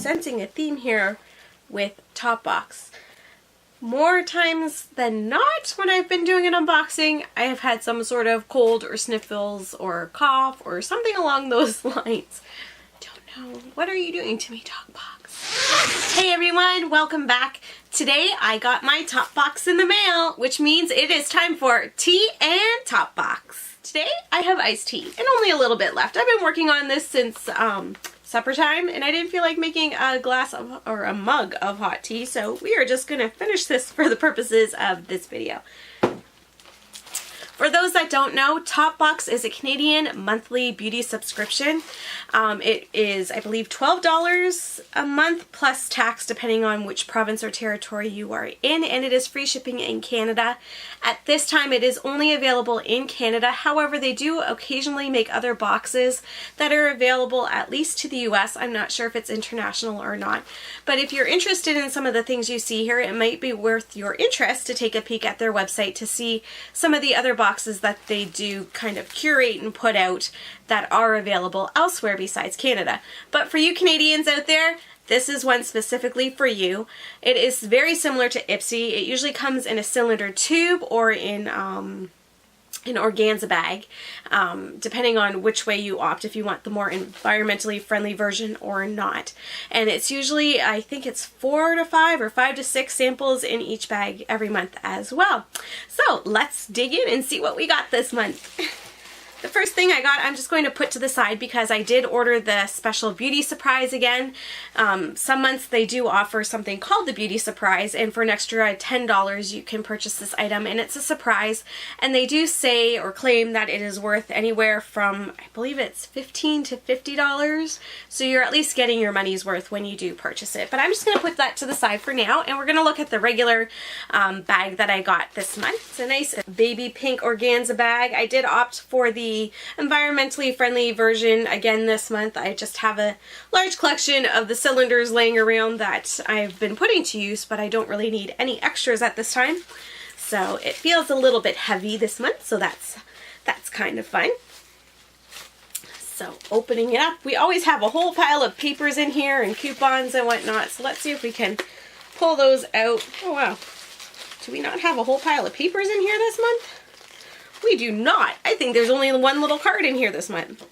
sensing a theme here with Topbox. More times than not, when I've been doing an unboxing, I have had some sort of cold or sniffles or cough or something along those lines. Don't know. What are you doing to me, Topbox? Hey everyone, welcome back. Today I got my Topbox in the mail, which means it is time for tea and Topbox. Today I have iced tea and only a little bit left. I've been working on this since supper time, and I didn't feel like making a glass of, or a mug of hot tea, so we are just going to finish this for the purposes of this video. For those that don't know, Topbox is a Canadian monthly beauty subscription. It is, I believe, $12 a month plus tax depending on which province or territory you are in, and it is free shipping in Canada. At this time, it is only available in Canada. However, they do occasionally make other boxes that are available at least to the US. I'm not sure if it's international or not. But if you're interested in some of the things you see here, it might be worth your interest to take a peek at their website to see some of the other boxes that they do kind of curate and put out that are available elsewhere besides Canada. But for you Canadians out there, this is one specifically for you. It is very similar to Ipsy. It usually comes in a cylinder tube or in an organza bag, depending on which way you opt, if you want the more environmentally friendly version or not. And it's usually, I think it's 4 to 5 or 5 to 6 samples in each bag every month as well. So let's dig in and see what we got this month. The first thing I got, I'm just going to put to the side because I did order the special beauty surprise again. Some months they do offer something called the beauty surprise, and for an extra $10 you can purchase this item, and it's a surprise. And they do say or claim that it is worth anywhere from, I believe it's $15 to $50. So you're at least getting your money's worth when you do purchase it. But I'm just going to put that to the side for now, and we're going to look at the regular bag that I got this month. It's a nice baby pink organza bag. I did opt for the environmentally friendly version again this month. I just have a large collection of the cylinders laying around that I've been putting to use, but I don't really need any extras at this time. So it feels a little bit heavy this month, so that's kind of fun. So opening it up, we always have a whole pile of papers in here and coupons and whatnot, so let's see if we can pull those out. Oh wow, do we not have a whole pile of papers in here this month? We do not. I think there's only one little card in here this month.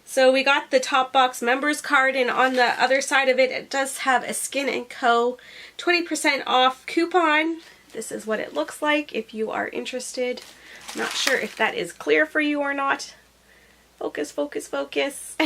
So we got the Topbox members card, and on the other side of it, it does have a Skin & Co. 20% off coupon. This is what it looks like if you are interested. I'm not sure if that is clear for you or not. Focus, focus, focus.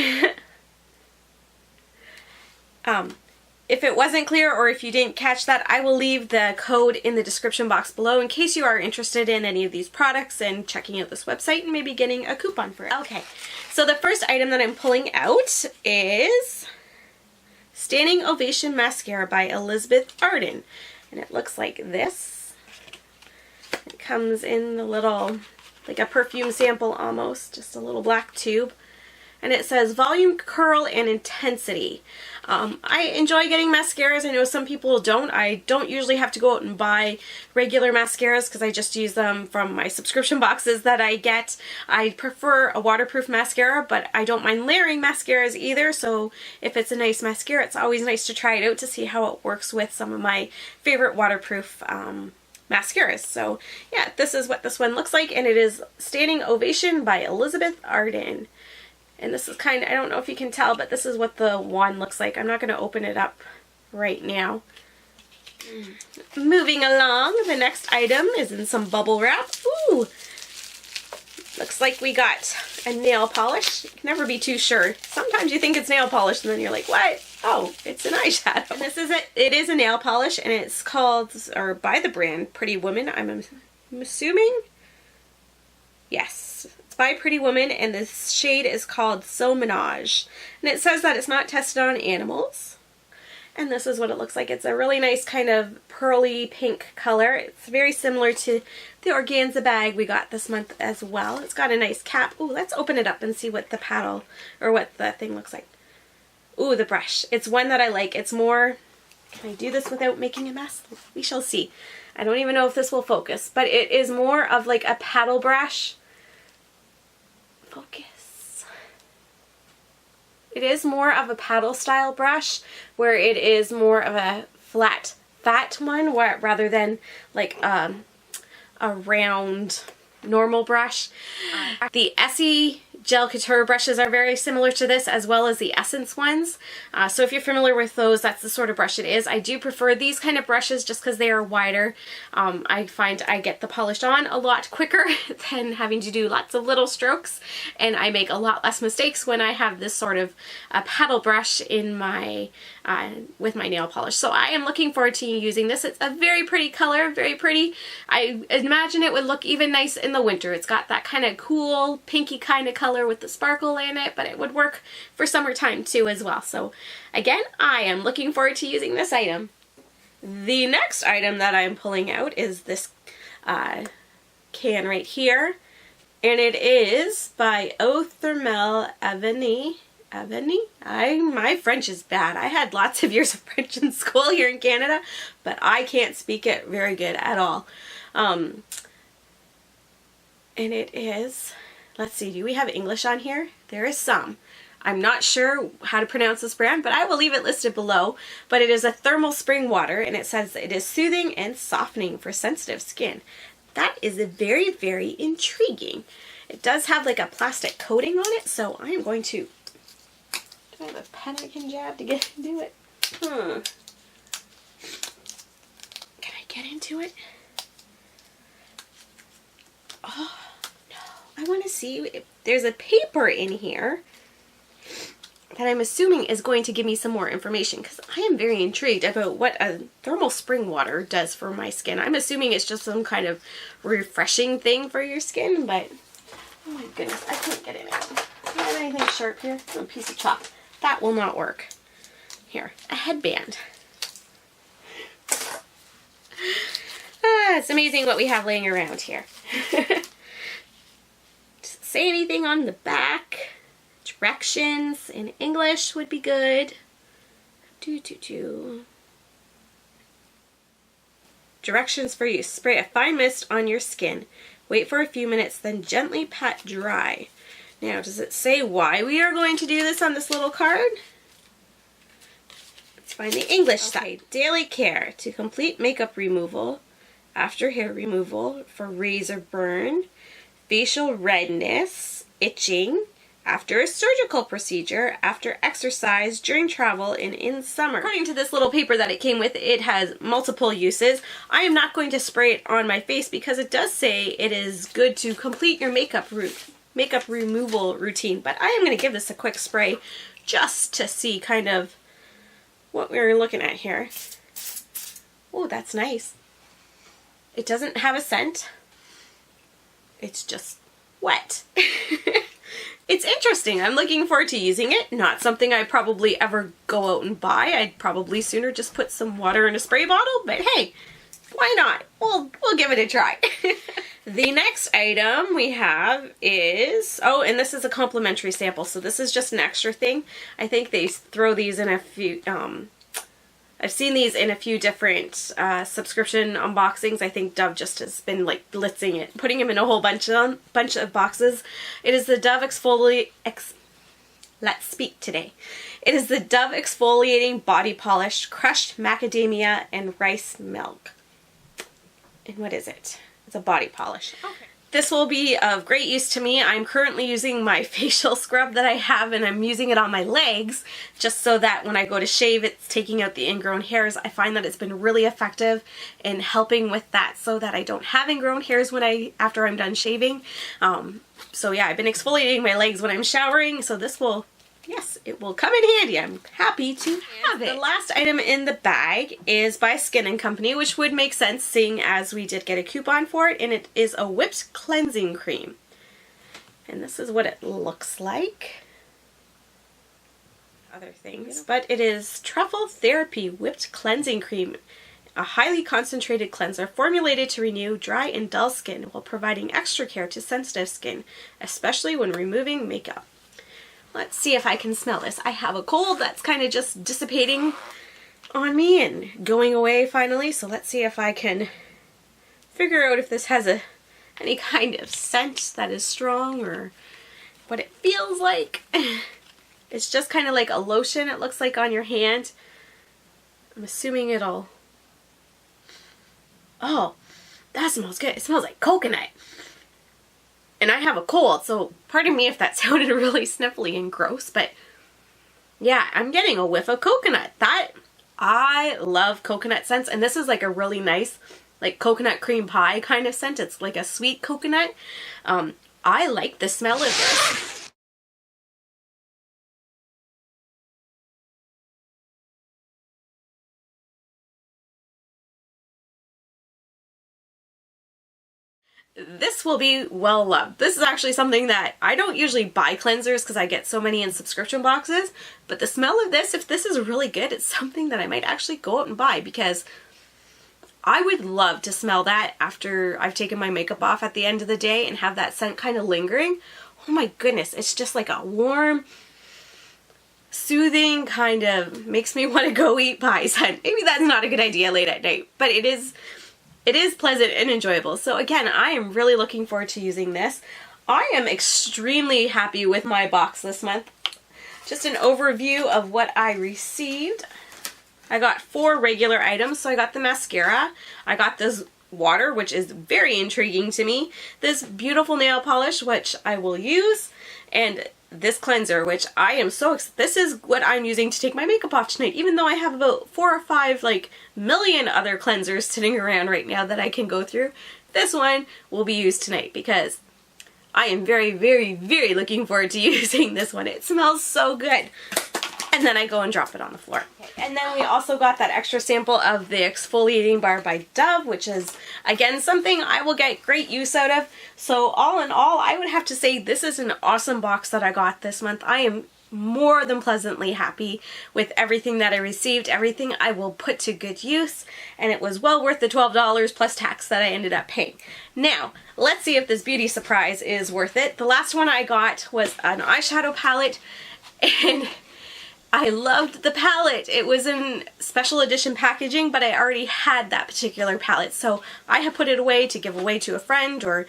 If it wasn't clear or if you didn't catch that, I will leave the code in the description box below in case you are interested in any of these products and checking out this website and maybe getting a coupon for it. Okay, so the first item that I'm pulling out is Standing Ovation Mascara by Elizabeth Arden. And it looks like this. It comes in the little, like a perfume sample almost, just a little black tube. And it says volume, curl, and intensity. I enjoy getting mascaras. I know some people don't. I don't usually have to go out and buy regular mascaras because I just use them from my subscription boxes that I get. I prefer a waterproof mascara, but I don't mind layering mascaras either. So if it's a nice mascara, it's always nice to try it out to see how it works with some of my favorite waterproof mascaras. So yeah, this is what this one looks like, and it is Standing Ovation by Elizabeth Arden. And this is kind of, I don't know if you can tell, but this is what the wand looks like. I'm not going to open it up right now. Moving along, the next item is in some bubble wrap. Ooh! Looks like we got a nail polish. You can never be too sure. Sometimes you think it's nail polish and then you're like, what? Oh, it's an eyeshadow. And this is it. It is a nail polish, and it's called, or by the brand, Pretty Woman, I'm assuming? Yes. By Pretty Woman, and this shade is called So Menage. And it says that it's not tested on animals. And this is what it looks like. It's a really nice kind of pearly pink color. It's very similar to the organza bag we got this month as well. It's got a nice cap. Ooh, let's open it up and see what the paddle, or what the thing looks like. Ooh, the brush. It's one that I like. It's more, can I do this without making a mess? We shall see. I don't even know if this will focus, but it is more of like a paddle brush. Focus. It is more of a paddle style brush, where it is more of a flat, fat one, rather than like a round, normal brush. The Essie Gel Couture brushes are very similar to this, as well as the Essence ones. So if you're familiar with those, that's the sort of brush it is. I do prefer these kind of brushes just because they are wider. I find I get the polish on a lot quicker than having to do lots of little strokes, and I make a lot less mistakes when I have this sort of paddle brush in my with my nail polish. So I am looking forward to using this. It's a very pretty color, very pretty. I imagine it would look even nice in the winter. It's got that kind of cool pinky kind of color with the sparkle in it, but it would work for summertime too as well. So again, I am looking forward to using this item. The next item that I'm pulling out is this can right here, and it is by Thermale Avene. My French is bad. I had lots of years of French in school here in Canada, but I can't speak it very good at all. And it is, let's see, do we have English on here? There is some. I'm not sure how to pronounce this brand, but I will leave it listed below. But it is a thermal spring water, and it says it is soothing and softening for sensitive skin. That is very, very intriguing. It does have like a plastic coating on it, so I am going to... Do I have a pen I can jab to get into it? Can I get into it? Oh, no. I want to see if there's a paper in here that I'm assuming is going to give me some more information, because I am very intrigued about what a thermal spring water does for my skin. I'm assuming it's just some kind of refreshing thing for your skin, but oh my goodness, I can't get in it. Do you have anything sharp here? A piece of chalk. That will not work. Here, a headband. It's amazing what we have laying around here. Does it say anything on the back? Directions in English would be good. Directions for use. Spray a fine mist on your skin. Wait for a few minutes, then gently pat dry. Now, does it say why we are going to do this on this little card? Let's find the English side. Daily care to complete makeup removal, after hair removal, for razor burn, facial redness, itching, after a surgical procedure, after exercise, during travel, and in summer. According to this little paper that it came with, it has multiple uses. I am not going to spray it on my face because it does say it is good to complete your makeup removal routine, but I am going to give this a quick spray just to see kind of what we're looking at here. Oh, that's nice. It doesn't have a scent. It's just wet. It's interesting. I'm looking forward to using it. Not something I probably ever go out and buy. I'd probably sooner just put some water in a spray bottle, but hey, why not? We'll give it a try. The next item we have is, oh, and this is a complimentary sample, so this is just an extra thing. I think they throw these in a few, I've seen these in a few different subscription unboxings. I think Dove just has been like blitzing it, putting them in a whole bunch of boxes. It is the Dove Let's speak today. It is the Dove Exfoliating Body Polish, Crushed Macadamia and Rice Milk. And what is it? It's a body polish. Okay. This will be of great use to me. I'm currently using my facial scrub that I have, and I'm using it on my legs just so that when I go to shave, it's taking out the ingrown hairs. I find that it's been really effective in helping with that so that I don't have ingrown hairs after I'm done shaving. So yeah, I've been exfoliating my legs when I'm showering, so this will, yes, it will come in handy. I'm happy to have it. The last item in the bag is by Skin & Company, which would make sense seeing as we did get a coupon for it, and it is a whipped cleansing cream. And this is what it looks like. Other things, but it is Truffle Therapy Whipped Cleansing Cream, a highly concentrated cleanser formulated to renew dry and dull skin while providing extra care to sensitive skin, especially when removing makeup. Let's see if I can smell this. I have a cold that's kind of just dissipating on me and going away finally, so let's see if I can figure out if this has any kind of scent that is strong or what it feels like. It's just kind of like a lotion, it looks like, on your hand. I'm assuming it'll... Oh, that smells good. It smells like coconut. And I have a cold, so pardon me if that sounded really sniffly and gross, but yeah, I'm getting a whiff of coconut. I love coconut scents, and this is like a really nice, like coconut cream pie kind of scent. It's like a sweet coconut. I like the smell of this. This will be well loved. This is actually something that I don't usually buy cleansers because I get so many in subscription boxes, but the smell of this, if this is really good, it's something that I might actually go out and buy, because I would love to smell that after I've taken my makeup off at the end of the day and have that scent kind of lingering. Oh my goodness, it's just like a warm, soothing kind of makes me want to go eat pie scent. Maybe that's not a good idea late at night, but it is pleasant and enjoyable. So again, I am really looking forward to using this. I am extremely happy with my box this month. Just an overview of what I received. I got 4 regular items. So I got the mascara, I got this water, which is very intriguing to me, this beautiful nail polish, which I will use, and this cleanser, which I am so excited. This is what I'm using to take my makeup off tonight, even though I have about 4 or 5 like million other cleansers sitting around right now that I can go through. This one will be used tonight because I am very, very, very looking forward to using this one. It smells so good. And then I go and drop it on the floor. And then we also got that extra sample of the exfoliating bar by Dove, which is, again, something I will get great use out of. So all in all, I would have to say this is an awesome box that I got this month. I am more than pleasantly happy with everything that I received. Everything I will put to good use, and it was well worth the $12 plus tax that I ended up paying. Now, let's see if this beauty surprise is worth it. The last one I got was an eyeshadow palette, and I loved the palette. It was in special edition packaging, but I already had that particular palette, so I have put it away to give away to a friend or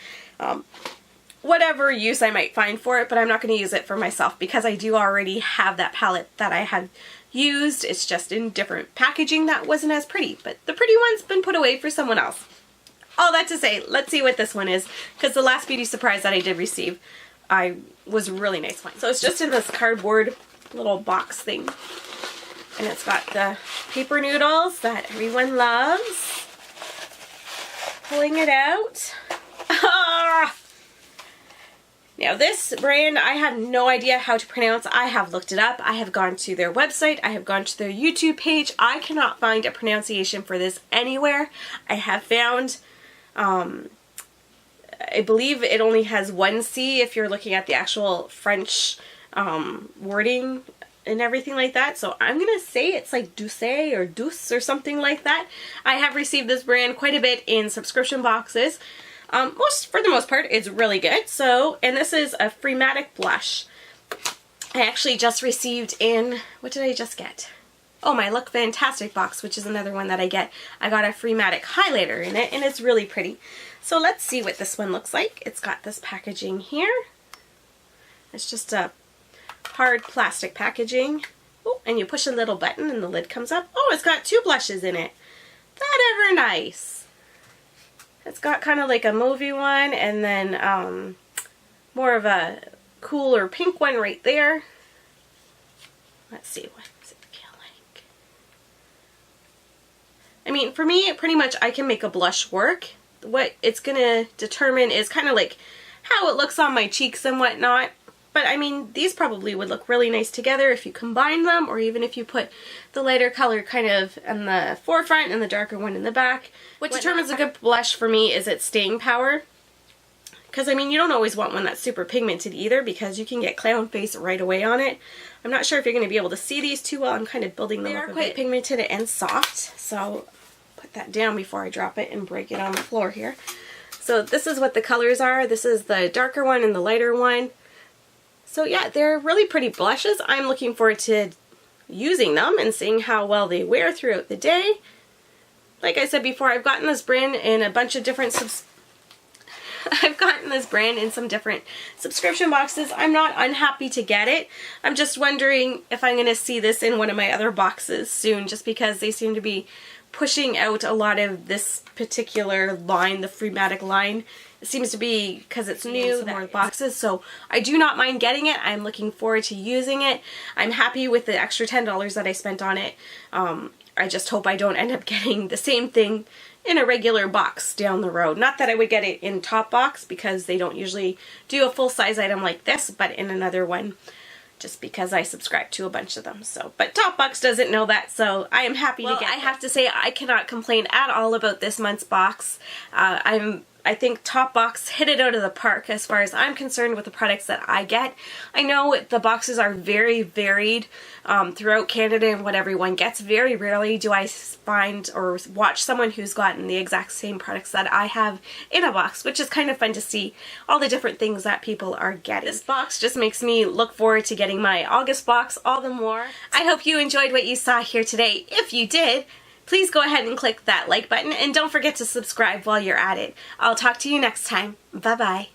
whatever use I might find for it, but I'm not going to use it for myself because I do already have that palette that I have used. It's just in different packaging that wasn't as pretty, but the pretty one's been put away for someone else. All that to say, let's see what this one is, because the last beauty surprise that I did receive was really nice one. So it's just in this cardboard little box thing, and it's got the paper noodles that everyone loves. Pulling it out. Ah! Now this brand, I have no idea how to pronounce. I have looked it up. I have gone to their website. I have gone to their YouTube page. I cannot find a pronunciation for this anywhere. I have found, I believe it only has one C if you're looking at the actual French wording and everything like that. So I'm gonna say it's like Douce or Douce or something like that. I have received this brand quite a bit in subscription boxes. For the most part, it's really good. So, and this is a Freematic blush. I actually just received in, what did I just get? Oh, my Look Fantastic box, which is another one that I get. I got a Freematic highlighter in it, and it's really pretty. So let's see what this one looks like. It's got this packaging here. It's just a hard plastic packaging. Oh, and you push a little button and the lid comes up. Oh, it's got 2 blushes in it. That ever nice. It's got kind of like a mauvey one, and then more of a cooler pink one right there. Let's see, what does it feel like? I mean, for me, pretty much I can make a blush work. What it's going to determine is kind of like how it looks on my cheeks and whatnot. But I mean, these probably would look really nice together if you combine them, or even if you put the lighter color kind of in the forefront and the darker one in the back. What determines a good blush for me is its staying power. Because I mean, you don't always want one that's super pigmented either, because you can get clown face right away on it. I'm not sure if you're going to be able to see these too well. I'm kind of building them up a bit. They are quite pigmented and soft, so put that down before I drop it and break it on the floor here. So this is what the colors are. This is the darker one and the lighter one. So yeah, they're really pretty blushes. I'm looking forward to using them and seeing how well they wear throughout the day. Like I said before, I've gotten this brand in a bunch of different I've gotten this brand in some different subscription boxes. I'm not unhappy to get it. I'm just wondering if I'm going to see this in one of my other boxes soon, just because they seem to be pushing out a lot of this particular line, the Freematic line. It seems to be, because it's new, some more boxes, so I do not mind getting it. I'm looking forward to using it. I'm happy with the extra $10 that I spent on it. I just hope I don't end up getting the same thing in a regular box down the road. Not that I would get it in Topbox, because they don't usually do a full-size item like this, but in another one, just because I subscribe to a bunch of them. So, but Topbox doesn't know that, so I am happy to get it. I have to say, I cannot complain at all about this month's box. I think Topbox hit it out of the park as far as I'm concerned with the products that I get. I know the boxes are very varied throughout Canada and what everyone gets. Very rarely do I find or watch someone who's gotten the exact same products that I have in a box, which is kind of fun to see all the different things that people are getting. This box just makes me look forward to getting my August box all the more. I hope you enjoyed what you saw here today. If you did, please go ahead and click that like button, and don't forget to subscribe while you're at it. I'll talk to you next time. Bye-bye.